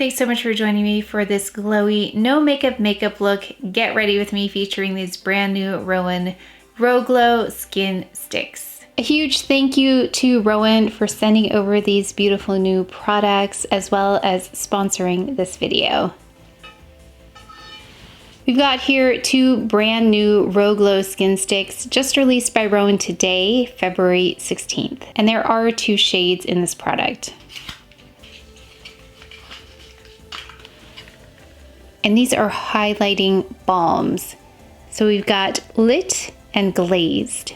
thanks so much for joining me for this glowy, no makeup look. Get ready with me featuring these brand new Roen Róglow skin sticks. A huge thank you to Roen for sending over these beautiful new products as well as sponsoring this video. We've got here 2 brand new Róglow skin sticks just released by Roen today, February 16th. And there are 2 shades in this product. And these are highlighting balms. So we've got Lit and Glazed.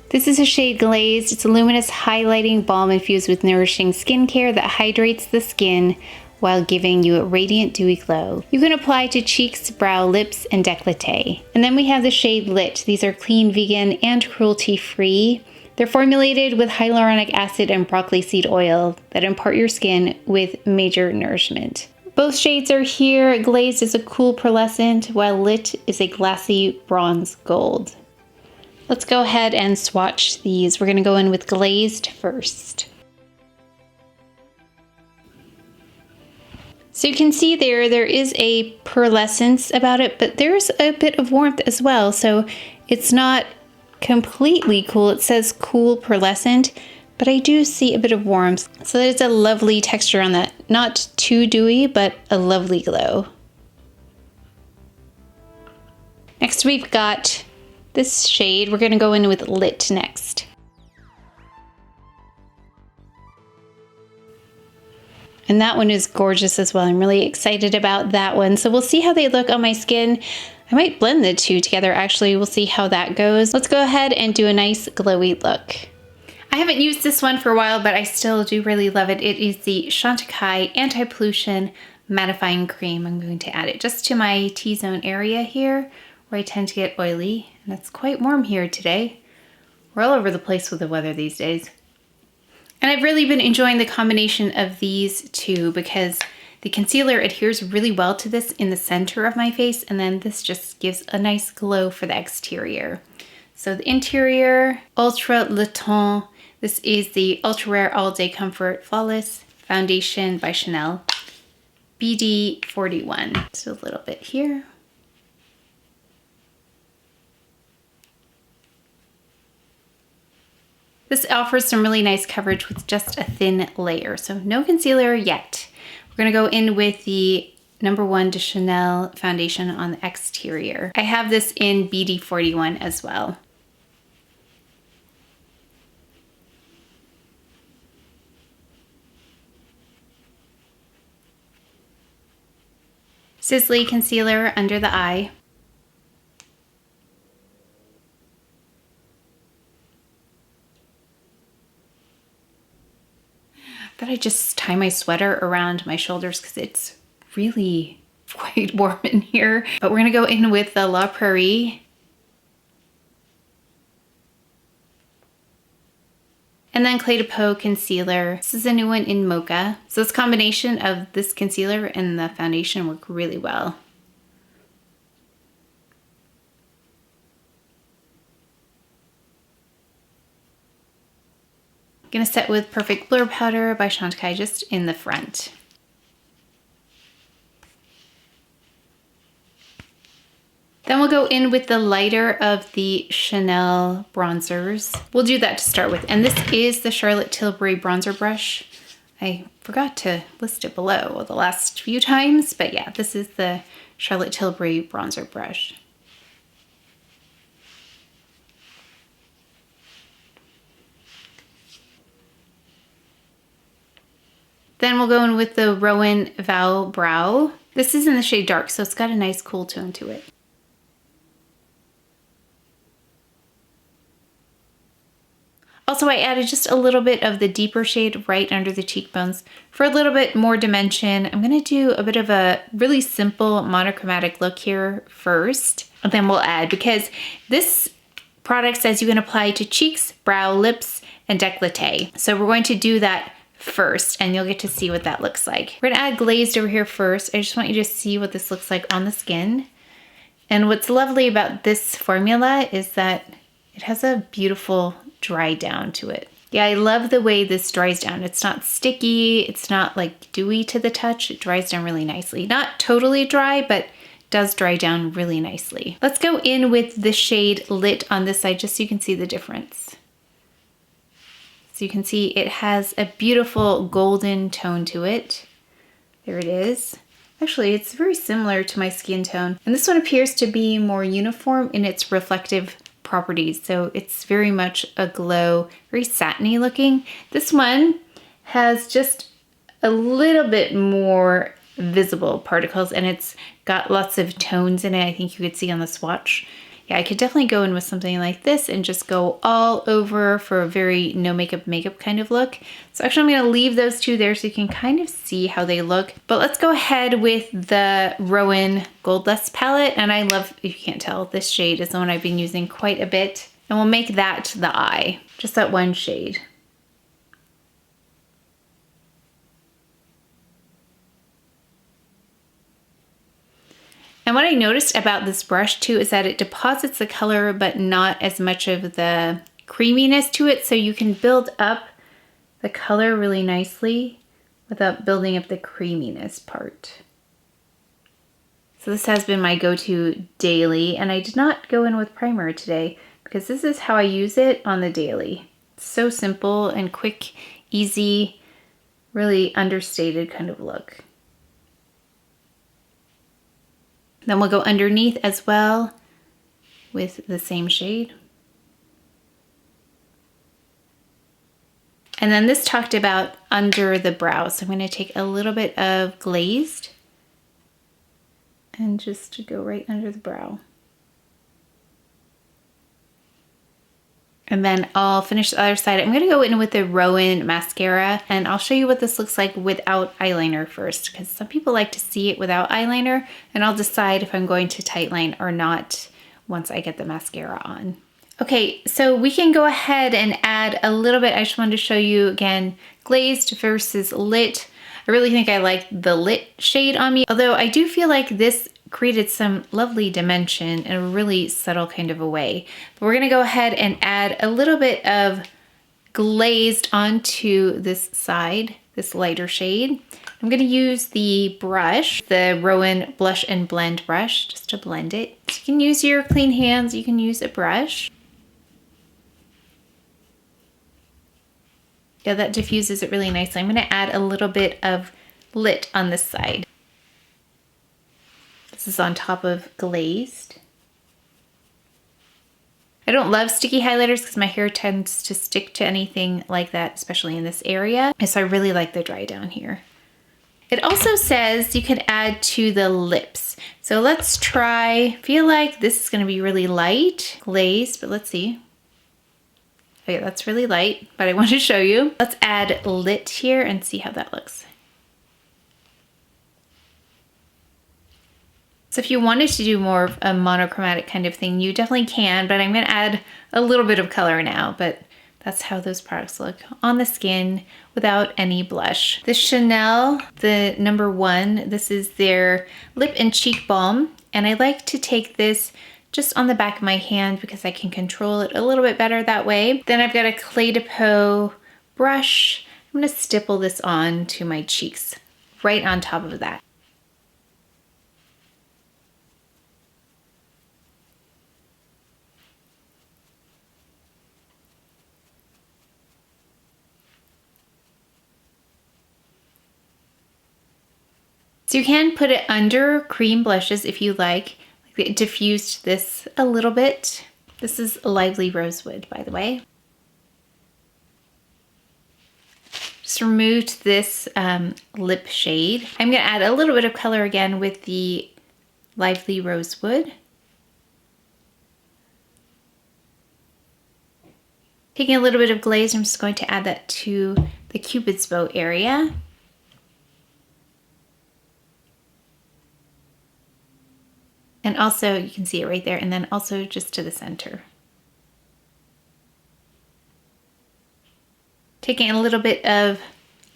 This is a shade Glazed. It's a luminous highlighting balm infused with nourishing skincare that hydrates the skin while giving you a radiant, dewy glow. You can apply to cheeks, brow, lips, and décolleté. And then we have the shade Lit. These are clean, vegan, and cruelty-free. They're formulated with hyaluronic acid and broccoli seed oil that impart your skin with major nourishment. Both shades are here. Glazed is a cool pearlescent, while Lit is a glassy bronze gold. Let's go ahead and swatch these. We're gonna go in with Glazed first. So you can see there is a pearlescence about it, but there's a bit of warmth as well. So it's not completely cool. It says cool pearlescent, but I do see a bit of warmth. So there's a lovely texture on that. Not too dewy, but a lovely glow. Next we've got this shade. We're gonna go in with Lit next. And that one is gorgeous as well. I'm really excited about that one. So we'll see how they look on my skin. I might blend the 2 together actually. We'll see how that goes. Let's go ahead and do a nice glowy look. I haven't used this one for a while, but I still do really love it. It is the CHANTECAILLE Anti-Pollution Mattifying Cream. I'm going to add it just to my T-zone area here where I tend to get oily. And it's quite warm here today. We're all over the place with the weather these days. And I've really been enjoying the combination of these 2 because the concealer adheres really well to this in the center of my face, and then this just gives a nice glow for the exterior. So the interior, Ultra Le Temps. This is the Ultrawear All Day Comfort Flawless Foundation by Chanel, BD41. So a little bit here. This offers some really nice coverage with just a thin layer, so no concealer yet. We're gonna go in with the No. 1 de Chanel foundation on the exterior. I have this in BD41 as well. SISLEY concealer under the eye. Thought I'd just tie my sweater around my shoulders because it's really quite warm in here. But we're gonna go in with the La Prairie. And then Clé de Peau concealer. This is a new one in Mocha. So this combination of this concealer and the foundation work really well. Gonna set with Perfect Blur Powder by CHANTECAILLE just in the front. Then we'll go in with the lighter of the Chanel bronzers. We'll do that to start with. And this is the Charlotte Tilbury bronzer brush. I forgot to list it below the last few times, but yeah, this is the Charlotte Tilbury bronzer brush. Then we'll go in with the Roen Vow Brow. This is in the shade Dark, so it's got a nice cool tone to it. Also, I added just a little bit of the deeper shade right under the cheekbones for a little bit more dimension. I'm gonna do a bit of a really simple monochromatic look here first, and then we'll add, because this product says you can apply to cheeks, brow, lips, and décolleté. So we're going to do that first, and you'll get to see what that looks like. We're gonna add Glazed over here first. I just want you to see what this looks like on the skin. And what's lovely about this formula is that it has a beautiful dry down to it. Yeah, I love the way this dries down. It's not sticky, it's not like dewy to the touch. It dries down really nicely. Not totally dry, but does dry down really nicely. Let's go in with the shade Lit on this side just so you can see the difference. So you can see it has a beautiful golden tone to it. There it is. Actually, it's very similar to my skin tone. And this one appears to be more uniform in its reflective properties. So it's very much a glow, very satiny looking. This one has just a little bit more visible particles and it's got lots of tones in it. I think you could see on the swatch. Yeah, I could definitely go in with something like this and just go all over for a very no makeup kind of look. So actually I'm gonna leave those two there so you can kind of see how they look. But let's go ahead with the Roen Gold Dust palette. And I love, if you can't tell, this shade is the one I've been using quite a bit. And we'll make that the eye, just that one shade. And what I noticed about this brush too is that it deposits the color but not as much of the creaminess to it, so you can build up the color really nicely without building up the creaminess part. So this has been my go-to daily, and I did not go in with primer today because this is how I use it on the daily. It's so simple and quick, easy, really understated kind of look. Then we'll go underneath as well with the same shade. And then this talked about under the brow. So I'm going to take a little bit of Glazed and just to go right under the brow. And then I'll finish the other side. I'm going to go in with the Roen mascara and I'll show you what this looks like without eyeliner first because some people like to see it without eyeliner, and I'll decide if I'm going to tightline or not once I get the mascara on. Okay, so we can go ahead and add a little bit. I just wanted to show you again, Glazed versus Lit. I really think I like the Lit shade on me, although I do feel like this created some lovely dimension in a really subtle kind of a way. But we're gonna go ahead and add a little bit of Glazed onto this side, this lighter shade. I'm gonna use the brush, the Roen Blush and Blend brush, just to blend it. You can use your clean hands, you can use a brush. Yeah, that diffuses it really nicely. I'm gonna add a little bit of Lit on this side. This is on top of Glazed. I don't love sticky highlighters because my hair tends to stick to anything like that, especially in this area. So I really like the dry down here. It also says you can add to the lips. So let's try, feel like this is gonna be really light, Glazed, but let's see. Okay, that's really light, but I want to show you. Let's add Lit here and see how that looks. So if you wanted to do more of a monochromatic kind of thing, you definitely can, but I'm gonna add a little bit of color now, but that's how those products look on the skin without any blush. The Chanel, the #1, this is their lip and cheek balm, and I like to take this just on the back of my hand because I can control it a little bit better that way. Then I've got a Clé de Peau brush. I'm gonna stipple this on to my cheeks, right on top of that. So you can put it under cream blushes if you like. It diffused this a little bit. This is Lively Rosewood, by the way. Just removed this lip shade. I'm gonna add a little bit of color again with the Lively Rosewood. Taking a little bit of glaze, I'm just going to add that to the Cupid's bow area. And also, you can see it right there, and then also just to the center. Taking a little bit of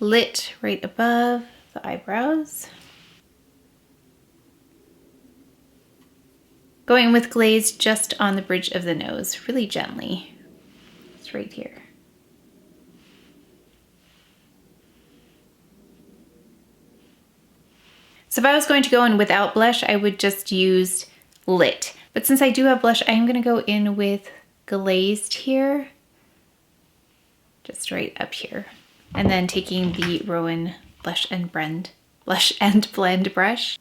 Lit right above the eyebrows. Going with glaze just on the bridge of the nose, really gently. It's right here. So if I was going to go in without blush, I would just use Lit. But since I do have blush, I am going to go in with Glazed here. Just right up here. And then taking the Roen Blush and Blend brush.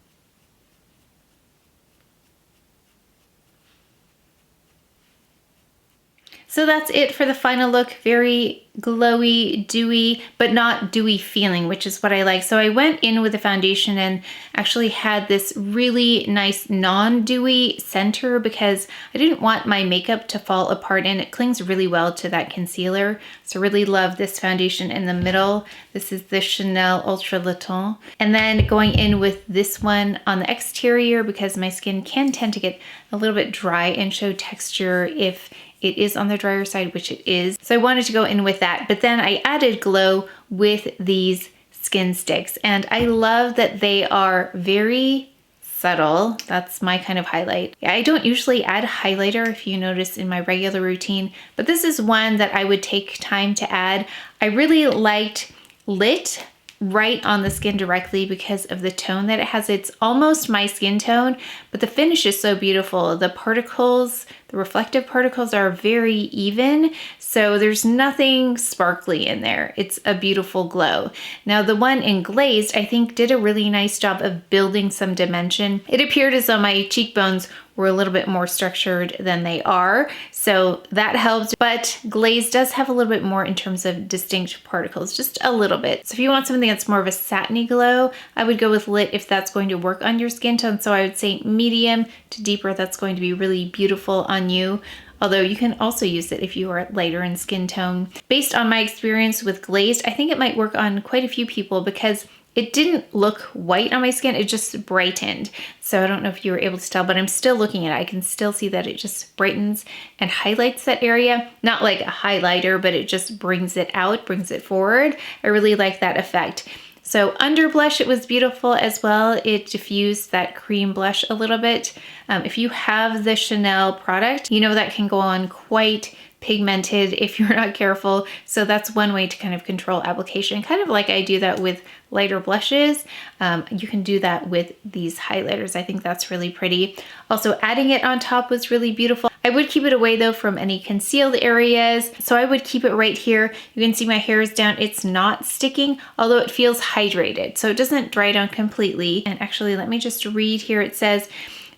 So that's it for the final look. Very glowy, dewy, but not dewy feeling, which is what I like. So I went in with the foundation and actually had this really nice non-dewy center because I didn't want my makeup to fall apart, and it clings really well to that concealer. So really love this foundation in the middle. This is the Chanel Ultra Le Temps. And then going in with this one on the exterior because my skin can tend to get a little bit dry and show texture if it is on the drier side, which it is. So I wanted to go in with that, but then I added glow with these skin sticks, and I love that they are very subtle. That's my kind of highlight. Yeah, I don't usually add highlighter if you notice in my regular routine, but this is one that I would take time to add. I really liked Lit right on the skin directly because of the tone that it has. It's almost my skin tone, but the finish is so beautiful. The particles, the reflective particles are very even, so there's nothing sparkly in there. It's a beautiful glow. Now the one in Glazed, I think, did a really nice job of building some dimension. It appeared as though my cheekbones were a little bit more structured than they are, so that helped, but Glazed does have a little bit more in terms of distinct particles, just a little bit. So if you want something that's more of a satiny glow, I would go with Lit if that's going to work on your skin tone. So I would say medium to deeper, that's going to be really beautiful on you. Although you can also use it if you are lighter in skin tone. Based on my experience with Glazed, I think it might work on quite a few people because it didn't look white on my skin, it just brightened. So I don't know if you were able to tell, but I'm still looking at it. I can still see that it just brightens and highlights that area. Not like a highlighter, but it just brings it out, brings it forward. I really like that effect. So under blush, it was beautiful as well. It diffused that cream blush a little bit. If you have the Chanel product, you know that can go on quite pigmented if you're not careful. So that's one way to kind of control application, kind of like I do that with lighter blushes. You can do that with these highlighters. I think that's really pretty. Also, adding it on top was really beautiful. I would keep it away though from any concealed areas. So I would keep it right here. You can see my hair is down. It's not sticking, although it feels hydrated. So it doesn't dry down completely. And actually, let me just read here. It says,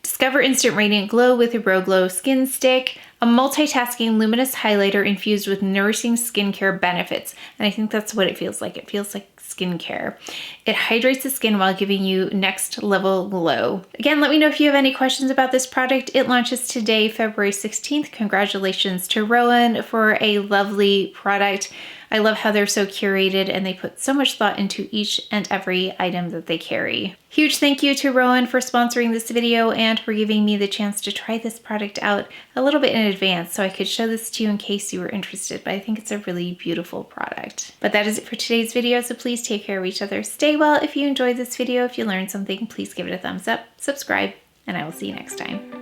discover instant radiant glow with a Róglow skin stick, a multitasking luminous highlighter infused with nourishing skincare benefits. And I think that's what it feels like. It feels like skincare. It hydrates the skin while giving you next level glow. Again, let me know if you have any questions about this product. It launches today, February 16th. Congratulations to Roen for a lovely product. I love how they're so curated and they put so much thought into each and every item that they carry. Huge thank you to Roen for sponsoring this video and for giving me the chance to try this product out a little bit in advance so I could show this to you in case you were interested, but I think it's a really beautiful product. But that is it for today's video, so please take care of each other. Stay well. If you enjoyed this video, if you learned something, please give it a thumbs up, subscribe, and I will see you next time.